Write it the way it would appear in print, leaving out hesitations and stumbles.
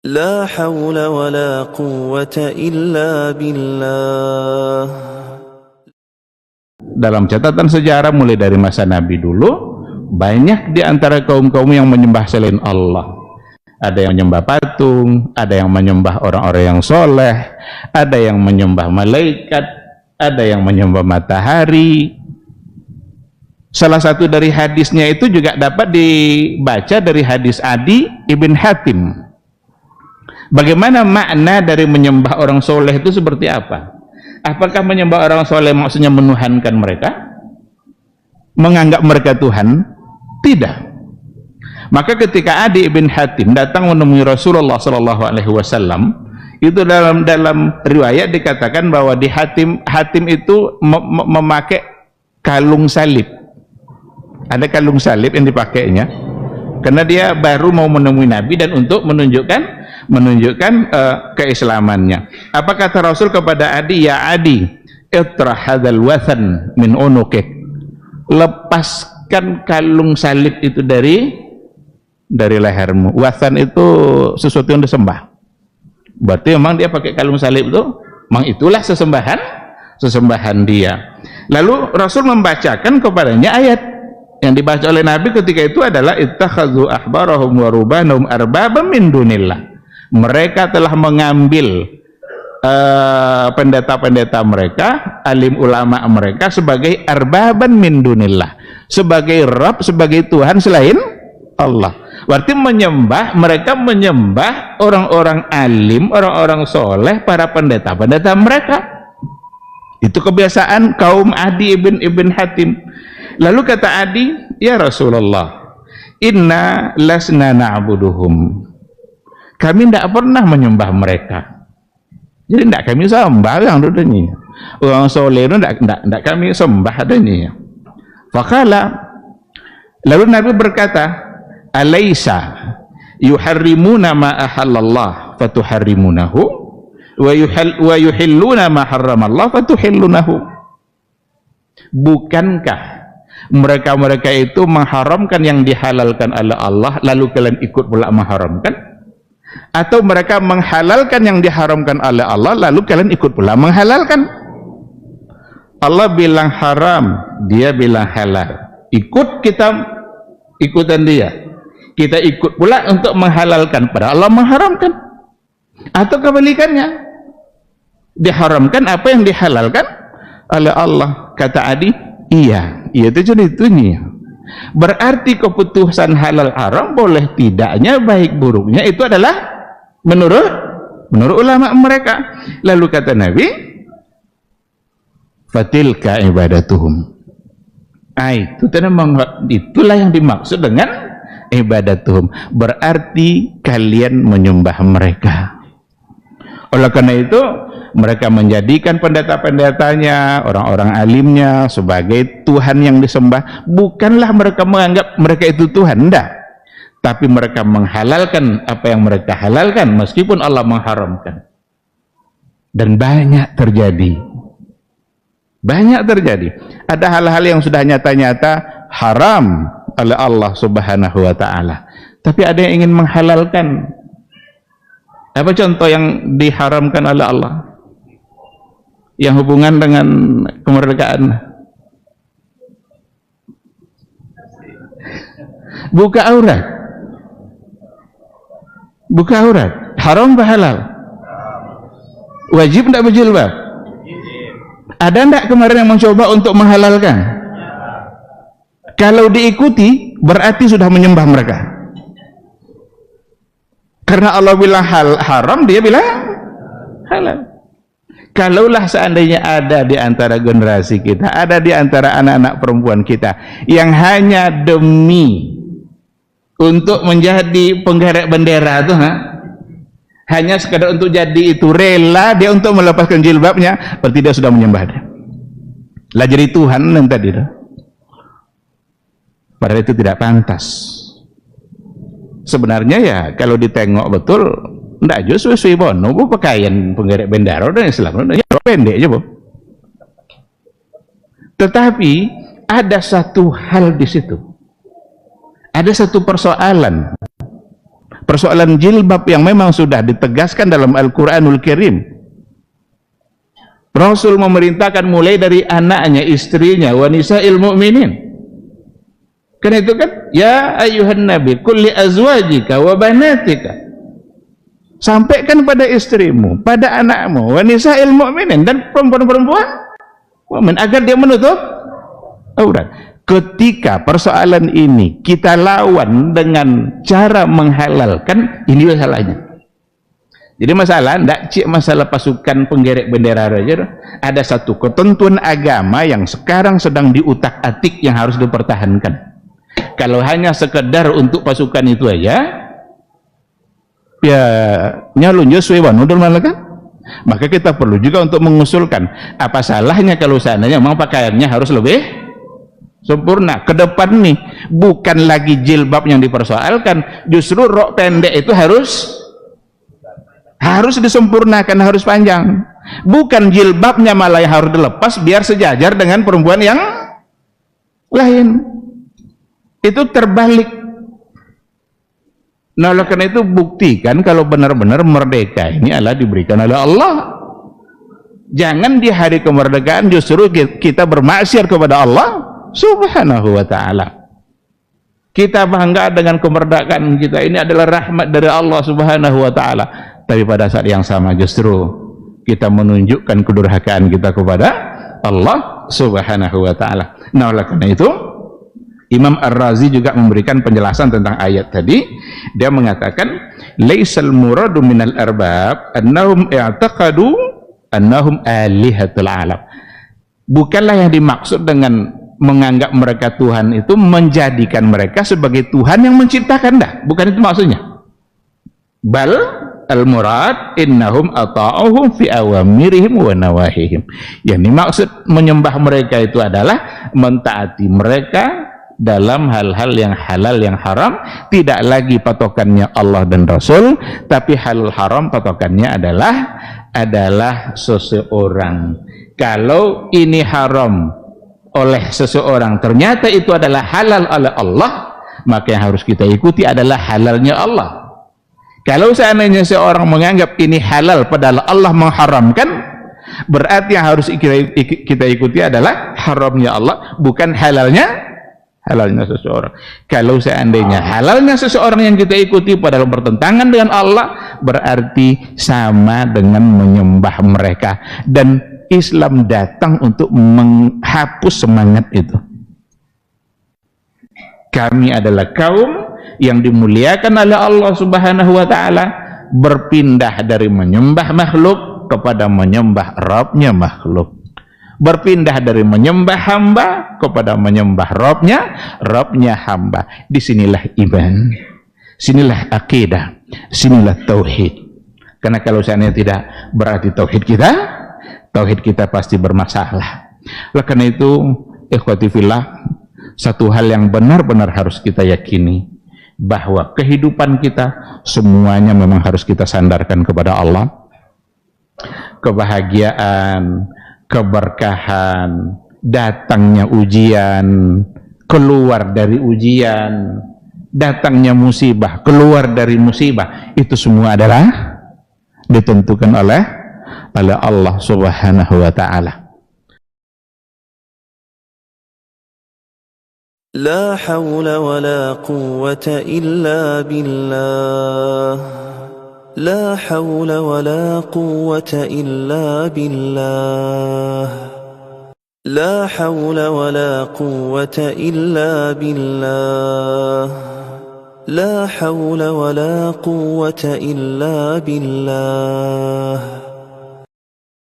لا حول ولا قوة إلا بالله. Dalam catatan sejarah mulai dari masa Nabi dulu, banyak di antara kaum-kaum yang menyembah selain Allah. Ada yang menyembah patung, ada yang menyembah orang-orang yang soleh, ada yang menyembah malaikat, ada yang menyembah matahari. Salah satu dari hadisnya itu juga dapat dibaca dari hadis Adi ibn Hatim. Bagaimana makna dari menyembah orang soleh itu seperti apa? Apakah menyembah orang soleh maksudnya menuhankan mereka? Menganggap mereka Tuhan? Tidak. Maka ketika Adi ibn Hatim datang menemui Rasulullah SAW, itu dalam riwayat dikatakan bahwa di Hatim itu memakai kalung salib. Ada kalung salib yang dipakainya karena dia baru mau menemui Nabi dan untuk menunjukkan keislamannya. Apa kata Rasul kepada Adi? Ya Adi, itrah hadzal wathan min unukik. Lepaskan kalung salib itu dari lehermu. Wathan itu sesuatu yang disembah. Berarti memang dia pakai kalung salib itu, memang itulah sesembahan dia. Lalu Rasul membacakan kepadanya ayat yang dibaca oleh Nabi ketika itu adalah ittakhadhu ahbarahum wa rubanahum arbabam min dunillah. Mereka telah mengambil pendeta-pendeta mereka, alim ulama mereka sebagai arbaban min dunillah, sebagai Rabb, sebagai Tuhan selain Allah. Berarti mereka menyembah orang-orang alim, orang-orang soleh, para pendeta-pendeta mereka. Itu kebiasaan kaum Adi ibn Hatim. Lalu kata Adi, ya Rasulullah, inna lasna na'buduhum. Kami tidak pernah menyembah mereka. Jadi tidak kami sembah yang dudanya. Orang soleh itu tidak kami sembah adanya. Fakala, lalu Nabi berkata, alaysa yuharrimuna ma ahallallah fatuharrimunahu wa yuhilluna ma harramallah fatuhillunahu. Bukankah mereka itu mengharamkan yang dihalalkan oleh Allah lalu kalian ikut pula mengharamkan, atau mereka menghalalkan yang diharamkan oleh Allah lalu kalian ikut pula menghalalkan? Allah bilang haram, dia bilang halal, ikutan dia, kita ikut pula untuk menghalalkan pada Allah mengharamkan, atau kebalikannya, diharamkan apa yang dihalalkan oleh Allah. Kata Adi, iya itu itunya. Berarti keputusan halal haram boleh tidaknya, baik buruknya itu adalah menurut ulama mereka. Lalu kata Nabi, fatilka ibadatuhum. Itulah yang dimaksud dengan ibadatuhum. Berarti kalian menyembah mereka. Oleh karena itu mereka menjadikan pendeta-pendetanya, orang-orang alimnya sebagai Tuhan yang disembah. Bukanlah mereka menganggap mereka itu Tuhan, tidak. Tapi mereka menghalalkan apa yang mereka halalkan meskipun Allah mengharamkan. Dan banyak terjadi. Ada hal-hal yang sudah nyata-nyata haram oleh Allah Subhanahu wa ta'ala, tapi ada yang ingin menghalalkan. Apa contoh yang diharamkan oleh Allah yang hubungan dengan kemerdekaan? Buka aurat haram apa halal? Wajib tidak berjilbab? Ada tidak kemarin yang mencoba untuk menghalalkan? Kalau diikuti berarti sudah menyembah mereka, karena Allah bilang haram, dia bilang halal. Kalaulah seandainya ada di antara generasi kita, ada di antara anak-anak perempuan kita yang hanya demi untuk menjadi penggerek bendera itu, hanya sekadar untuk jadi itu, rela dia untuk melepaskan jilbabnya, berarti dia sudah menyembah dia. Lah jadi Tuhan yang tadi dah. Padahal itu tidak pantas. Sebenarnya ya kalau ditengok betul, ndak justru suibono bu pakaian penggerek bendera dan Islam ya pendek aja bu. Tetapi ada satu hal di situ, ada satu persoalan. persoalan jilbab yang memang sudah ditegaskan dalam Al-Quranul Karim. Rasul memerintahkan mulai dari anaknya, istrinya, wa nisa'il mu'minin. Karena itu kan, ya ayuhan nabi kulli azwajika wa banatika, sampaikan pada istrimu, pada anakmu, wa nisa'il mu'minin, dan perempuan-perempuan mukmin, agar dia menutup aurat. Ketika persoalan ini kita lawan dengan cara menghalalkan, ini masalahnya. Jadi masalah tidak cik masalah pasukan penggerek bendera saja. Ada satu ketentuan agama yang sekarang sedang diutak-atik yang harus dipertahankan. Kalau hanya sekedar untuk pasukan itu aja, ya nyalun sesuai wanudul malah kan. Maka kita perlu juga untuk mengusulkan, apa salahnya kalau seandainya memang pakaiannya harus lebih sempurna. Ke depan nih bukan lagi jilbab yang dipersoalkan, justru rok pendek itu harus disempurnakan, harus panjang. Bukan jilbabnya malah yang harus dilepas biar sejajar dengan perempuan yang lain. Itu terbalik. Nah, oleh karena itu buktikan kalau benar-benar merdeka ini adalah diberikan oleh Allah. Jangan di hari kemerdekaan justru kita bermaksiat kepada Allah Subhanahu wa ta'ala. Kita bangga dengan kemerdekaan kita, ini adalah rahmat dari Allah Subhanahu wa ta'ala. Tapi pada saat yang sama justru kita menunjukkan kedurhakaan kita kepada Allah Subhanahu wa ta'ala. Nah, oleh karena itu Imam Ar-Razi juga memberikan penjelasan tentang ayat tadi. Dia mengatakan, laisal muradu minal arbab annahum i'taqadu annahum alihatul alam. Bukanlah yang dimaksud dengan menganggap mereka Tuhan itu menjadikan mereka sebagai Tuhan yang menciptakan, dah. Bukan itu maksudnya. Bal al-murad innahum ata'uhum fi awamirihim wa nawahihim. Yang dimaksud menyembah mereka itu adalah mentaati mereka dalam hal-hal yang halal yang haram. Tidak lagi patokannya Allah dan Rasul, tapi halal haram patokannya adalah seseorang. Kalau ini haram oleh seseorang, ternyata itu adalah halal oleh Allah, maka yang harus kita ikuti adalah halalnya Allah. Kalau seandainya seorang menganggap ini halal padahal Allah mengharamkan, berarti yang harus kita ikuti adalah haramnya Allah, bukan halalnya seseorang. Kalau seandainya halalnya seseorang yang kita ikuti padahal bertentangan dengan Allah, berarti sama dengan menyembah mereka. Dan Islam datang untuk menghapus semangat itu. Kami adalah kaum yang dimuliakan oleh Allah Subhanahu wa ta'ala, berpindah dari menyembah makhluk kepada menyembah Rabbnya makhluk, berpindah dari menyembah hamba kepada menyembah Rabbnya hamba. Disinilah iman, sinilah akidah, sinilah tauhid. Karena kalau seandainya tidak, berarti tauhid kita pasti bermasalah. Oleh karena itu, ikhwati fillah, satu hal yang benar-benar harus kita yakini, bahwa kehidupan kita semuanya memang harus kita sandarkan kepada Allah. Kebahagiaan, keberkahan, datangnya ujian, keluar dari ujian, datangnya musibah, keluar dari musibah, itu semua adalah ditentukan oleh Allah Subhanahu wa ta'ala. لا حول ولا قوة إلا بالله لا حول ولا قوة إلا بالله لا حول ولا قوة إلا بالله لا حول ولا قوة إلا بالله